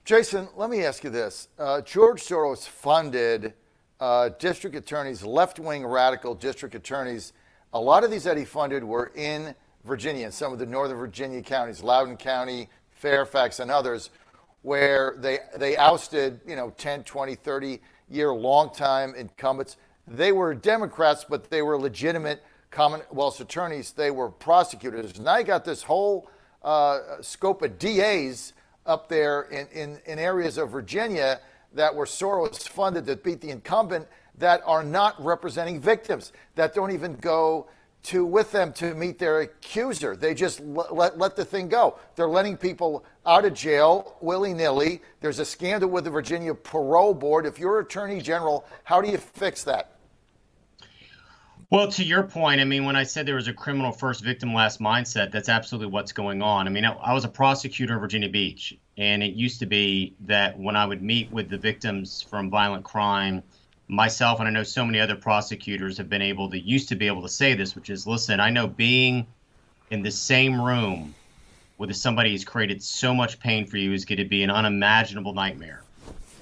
Jason, let me ask you this. George Soros funded district attorneys, left-wing radical district attorneys. A lot of these that he funded were in Virginia, in some of the Northern Virginia counties, Loudoun County, Fairfax, and others, where they ousted, 10, 20, 30-year long-time incumbents. They were Democrats, but they were legitimate Commonwealth attorneys. They were prosecutors. Now you got this whole scope of DAs up there in areas of Virginia that were Soros funded that beat the incumbent, that are not representing victims, that don't even go with them to meet their accuser. They just let the thing go. They're letting people out of jail willy-nilly. There's a scandal with the Virginia Parole Board. If you're Attorney General, how do you fix that? Well, to your point, I mean, when I said there was a criminal first, victim last mindset, that's absolutely what's going on. I mean, I was a prosecutor in Virginia Beach, and it used to be that when I would meet with the victims from violent crime, myself, and I know so many other prosecutors have used to be able to say this, which is, listen, I know being in the same room with somebody who's created so much pain for you is going to be an unimaginable nightmare.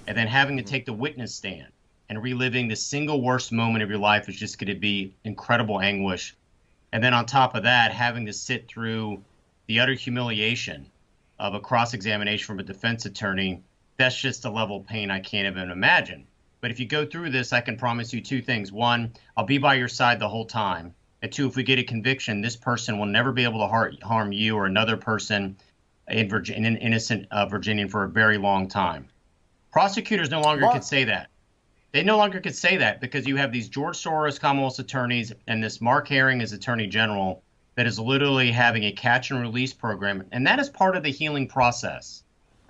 And then having to take the witness stand and reliving the single worst moment of your life is just going to be incredible anguish. And then on top of that, having to sit through the utter humiliation of a cross-examination from a defense attorney, that's just a level of pain I can't even imagine. But if you go through this, I can promise you two things. One, I'll be by your side the whole time. And two, if we get a conviction, this person will never be able to harm you or another person in Virginia, an innocent Virginian for a very long time. Prosecutors no longer could say that. They no longer could say that because you have these George Soros Commonwealth attorneys and this Mark Herring as Attorney General that is literally having a catch and release program. And that is part of the healing process.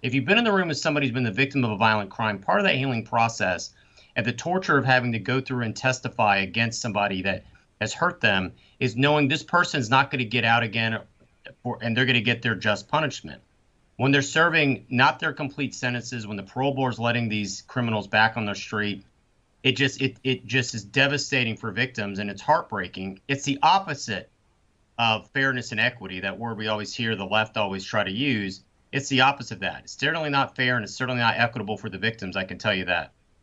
If you've been in the room with somebody who's been the victim of a violent crime, part of that healing process and the torture of having to go through and testify against somebody that has hurt them is knowing this person's not going to get out again and they're going to get their just punishment. When they're serving not their complete sentences, when the parole board is letting these criminals back on the street, it just is devastating for victims and it's heartbreaking. It's the opposite of fairness and equity, that word we always hear the left always try to use. It's the opposite of that. It's certainly not fair and it's certainly not equitable for the victims, I can tell you that.